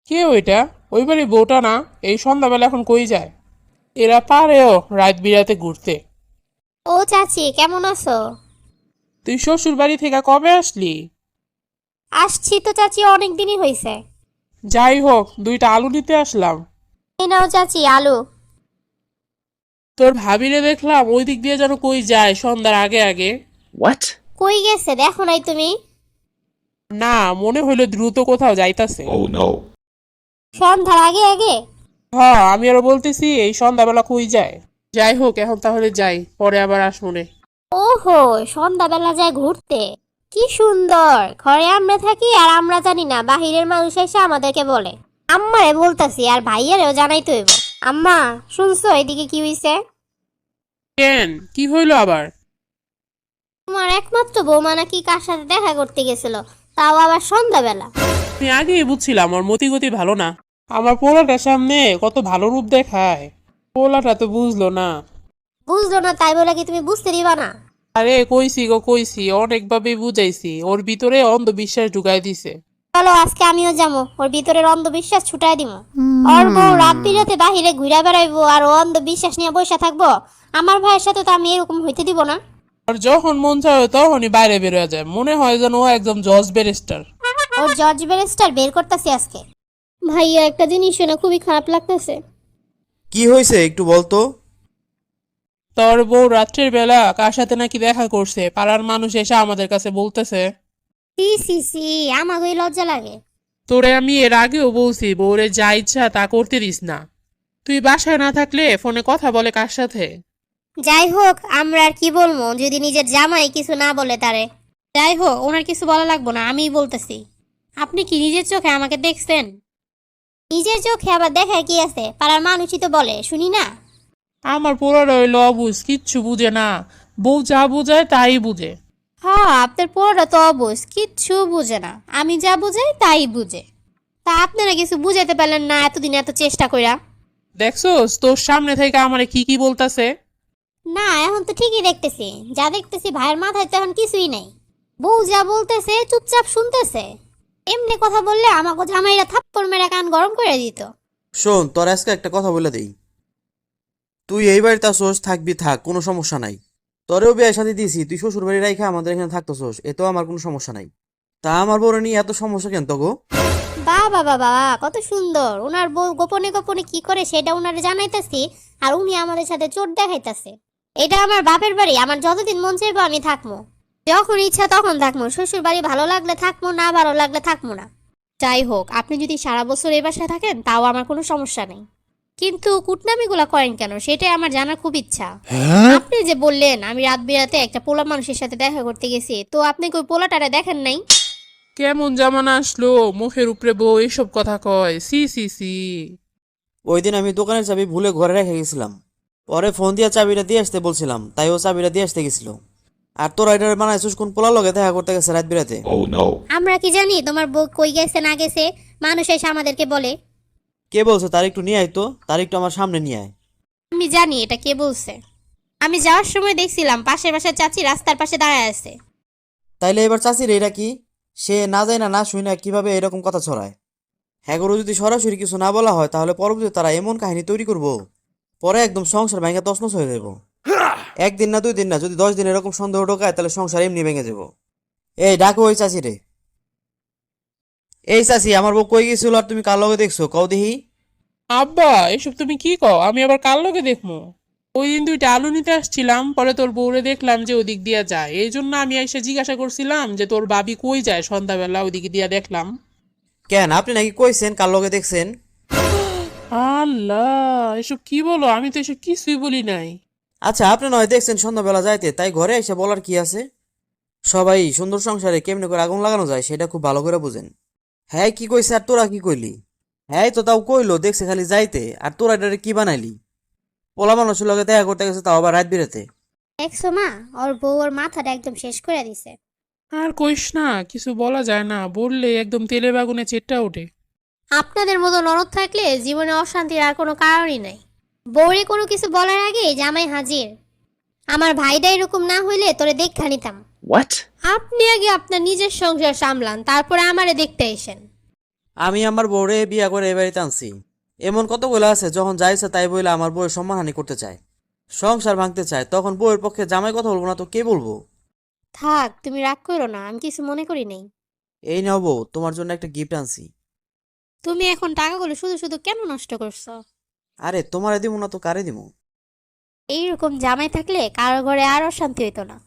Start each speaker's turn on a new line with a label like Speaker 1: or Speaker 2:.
Speaker 1: কে ওইটা? ওই বাড়ির বউটা না? এই সন্ধ্যাবেলা এখন কই যায়? এরা পারেও রাত বিরাতে ঘুরতে।
Speaker 2: ও চাচি, কেমন আছো?
Speaker 1: তুই শ্বশুর বাড়ি থেকে কবে আসলি?
Speaker 2: আসছি তো চাচি, অনেক দিনই হয়েছে।
Speaker 1: যাই হোক, দুইটা আলু নিতে আসলাম।
Speaker 2: এই নাও চাচি আলু।
Speaker 1: তোর ভাবিরে দেখলাম ওই দিক দিয়ে যেন কই যায় সন্ধ্যার আগে আগে।
Speaker 3: What?
Speaker 2: কই গেছে দেখো নাই তুমি?
Speaker 1: না, মনে হইলো দ্রুত কোথাও যাইতাছে।
Speaker 3: Oh no.
Speaker 2: সন্ধ্যার আগে আগে?
Speaker 1: হ্যাঁ, আমি আরো বলতেছি এই সন্ধ্যাবেলা কই যায়। যাই হোক, এখন তাহলে যাই, পরে আবার আসমনে।
Speaker 2: ওহো, সন্ধ্যাবেলা যায় ঘুরতে। কি সুন্দর! ঘরে আমরা থাকি আর আমরা জানি না, বাহিরের মানুষ এসে আমাদেরকে বলে। আম্মারে বলতাছি আর ভাইয়ারেও জানাইতে হইব। আম্মা, শুনছো এদিকে কি হইছে?
Speaker 1: কেন, কি হইলো আবার?
Speaker 2: তোমার একমাত্র বৌমা নাকি কার সাথে দেখা করতে গেছিল, তাও আবার সন্ধ্যাবেলা।
Speaker 1: আমি আগেই বুঝছিলাম ওর মতিগতি ভালো না। আমার পোলাটার সামনে কত ভালো রূপ দেখায়, পোলাটা তো বুঝলো না।
Speaker 2: বুঝলো না তাই বলে কি তুমি বুঝতে দিবা না?
Speaker 1: আরে কইছি গো কইছি, অনেকভাবে বুঝাইছি, ওর ভিতরে অন্ধবিশ্বাস ঢুকাই দিছে।
Speaker 2: চলো আজকে আমিও যাবো, ওর ভিতরের অন্ধবিশ্বাস ছুটাই দিব। ওর বউ রাত বিরাতে বাহিরে ঘুরে বেড়াইবো আর ও অন্ধবিশ্বাস নিয়ে বসে থাকবো? আমার ভাইয়ের সাথে তো আমি এরকম হইতে দিব না।
Speaker 1: আর যখন মন চায় তখনই বাইরে বেরোয় যায়, মনে হয় যেন ও একদম জজ ব্যারিস্টার।
Speaker 2: ওর জর্জ ব্যারিস্টার বের করতেছি আজকে। ভাইয়া, একটা জিনিস শুনে খুবই খারাপ লাগতেছে।
Speaker 4: কি হয়েছে একটু বলতো?
Speaker 1: তোর বউ রাত্রের বেলা কার সাথে নাকি দেখা করছে, পাড়ার মানুষ এসে আমাদের কাছে বলতেছে।
Speaker 2: সি সি সি, আমাকে লজ্জা লাগে।
Speaker 1: তোরে আমি এর আগেও বলছি বউরে যা ইচ্ছা তা করতে দিস না। তুই বাসায় না থাকলে ফোনে কথা বলে কার সাথে?
Speaker 2: যাই হোক, আমরা আর কি বলবো যদি নিজের জামাই কিছু না বলে তারে। যাই হোক, ওনার কিছু বলা লাগবো না, আমিই বলতেছি। আপনি কি নিজের চোখে আমাকে দেখছেন? নিজের চোখে আবার দেখার কি আছে? পাড়ার মানুষই তো বলে, শুনি না?
Speaker 1: আমার পোলাটা হইলো অবুঝ, কিচ্ছু বুঝে না। বউ যা বুঝায় তাই বুঝে।
Speaker 2: হ্যাঁ, আপনার পোড়াটা তো অবুঝ, কিচ্ছু বুঝে না। আমি যা বুঝাই তাই বুঝে। তা আপনারা কিছু বুঝাইতে পারলেন না এতদিন এত চেষ্টা কইরা?
Speaker 1: দেখছোস তোর সামনে থেকে আমারে কি কি বলতাছে।
Speaker 2: না, এখন তো ঠিকই দেখতেছি। যা দেখতেছি ভাইয়ের মাথায় তো এখন কিছুই নেই। বউ যা বলতেছে চুপচাপ শুনতেছে। এমনি কথা বললে আমাকে জামাইরা থাপ্পড় মেরে কান গরম করে দিত।
Speaker 4: শোন, তোর আজকে একটা কথা বলে দেই। তুই এই বাড়িতে আসোস, থাকবি থাক, কোনো সমস্যা নাই। তোরেও বিয়ে শাদী দিয়েছি, তুই শ্বশুর বাড়ি রাইখা আমাদের এখানে থাকতেছোস, এতেও আমার কোনো সমস্যা নাই। তা আমার বউরে নিয়ে এত সমস্যা কেন তো গো?
Speaker 2: বাবা বাবা, কত সুন্দর! ওনার বউ গোপনে গোপনে কি করে সেটা ওনারে জানাইতেছি, আর উনি আমাদের সাথে চোট দেখাইতেছে। এটা আমার বাপের বাড়ি, আমার যতদিন মন চাইবো আমি থাকবো। যখন ইচ্ছা তখন থাকবো। শ্বশুর বাড়ি ভালো লাগলে থাকবো, না ভালো লাগলে থাকবো না। যাই হোক, আপনি যদি সারা বছর এই বাসায় থাকেন তাও আমার কোনো সমস্যা নেই। কিন্তু কুটনামিগুলা করেন কেন সেটাই আমার জানার খুব ইচ্ছা। আপনি যে বললেন আমি রাত বিরাতে একটা পোলা মানুষের সাথে দেখা করতে গেছি, তো আপনি কি ওই পোলাটারে দেখেন নাই?
Speaker 1: কেমন জামানা আসলো, মুখের উপরে বউ এইসব কথা কয়, সি সি সি।
Speaker 4: ওই দিন আমি দোকানের চাবি ভুলে ঘরে রেখে গেছিলাম। পরে ফোন দিয়া চাবিটা দিয়ে আসতে বলছিলাম, তাই ও চাবিটা দিয়ে আসতে গেছিল। আর তোর রাইডার বানাইছিস কোন পোলার লগে দেখা করতে গেছে রাত বিরাতে?
Speaker 3: Oh no.
Speaker 2: আমরা কি জানি তোমার বউ কই গেছে না গেছে? মানুষ এসে আমাদেরকে বলে।
Speaker 4: কে বলছে? তার একটু নিয়ে আয় তো, তার একটু আমার সামনে নিয়ে আয়।
Speaker 2: আমি জানি এটা কে বলছে। আমি যাওয়ার সময় দেখছিলাম পাশের বাসার চাচি রাস্তার পাশে দাঁড়ায় আছে।
Speaker 4: তাইলে এবার চাচির এটা কি? সে না যায় না না শুই না কিভাবে এরকম কথা ছড়ায়? হ্যাঁ গরু, যদি সরাসরি কিছু না বলা হয় তাহলে পরবর্তীতে তারা এমন কাহিনী তৈরি করবো, পরে একদম সংসার ভেঙে তছনছ হয়ে যাবো। একদিন না 2 দিন না, যদি 10 দিন এরকম সন্দেহ ঢোকায় তাহলে সংসার এমনি ভেঙে যাবো। এই ডাকো ওই চাচি রে। এই চাচি, আমার বউ কই গেছিল আর তুমি কার লগে দেখছো কও দেখি?
Speaker 1: আব্বা, এসব তুমি কি কও? আমি আবার কার লগে দেখবো? ওই দিন দুইটা আলু নিতে আসছিলাম, পরে তোর বউরে দেখলাম যে ওদিক দিয়া যায়, এই জন্য আমি এসে জিজ্ঞাসা করছিলাম যে তোর ভাবি কই যায় সন্ধ্যাবেলা, ওদিকে দিয়া দেখলাম।
Speaker 4: কেন, আপনি নাকি কইছেন কার লগে দেখছেন?
Speaker 1: আল্লাহ, এসব কি বলো? আমি তো এসব কিছুই বলি নাই।
Speaker 4: আচ্ছা, আপনি নয় দেখছেন সন্ধ্যাবেলা যাইতে, তাই ঘরে এসে বলার কি আছে? সবাই সুন্দর সংসারে কেমনে করে আগুন লাগানো যায় সেটা খুব ভালো করে বুঝেন। হ্যাঁ কি কইছে আর তোরা কি কইলি? হ্যাঁ তো তাও কইলো দেখছে খালি যাইতে, আর তোরা এটারে কি বানাইলি? পোলা মানুষের লগে দেখা করতে গেছে, তাও আবার রাত বিরাতে।
Speaker 2: দেখছো মা, ওর বউ ওর মাথাটা একদম শেষ করে দিছে।
Speaker 1: আর কইস না, কিছু বলা যায় না, বললে একদম তেলে বাগুনে চেটটা ওঠে।
Speaker 2: আপনাদের মতো ননদ থাকলে জীবনে অশান্তির আর কোনো কারণই নাই। বউরে কোনো কিছু বলার আগে জামাই হাজির। আমার ভাইটা এরকম না হইলে তোরে দেখা নিতাম।
Speaker 3: What?
Speaker 2: আপনি আগে আপনার নিজের সংসার সামলান, তারপরে আমারে দেখতে এসেন।
Speaker 4: আমি আমার বউরে বিয়া করে এ বাড়িতে আনছি। এমন কত বলে আছে যখন যাইছে তাই বলে আমার বউয়ের সম্মানহানি করতে চায়, সংসার ভাঙতে চায়, তখন বউয়ের পক্ষে জামাই কথা বলবো না তো কে বলবো?
Speaker 2: থাক, তুমি রাগ করো না, আমি কিছু মনে করি নাই।
Speaker 4: এই নাও বউ, তোমার জন্য একটা গিফট আনছি।
Speaker 2: তুমি এখন টাকাগুলো শুধু শুধু কেন নষ্ট করছো?
Speaker 4: আরে তোমারে দিব না তো কারে দিব?
Speaker 2: এইরকম জামাই থাকলে কারো ঘরে আর অশান্তি হইতো না।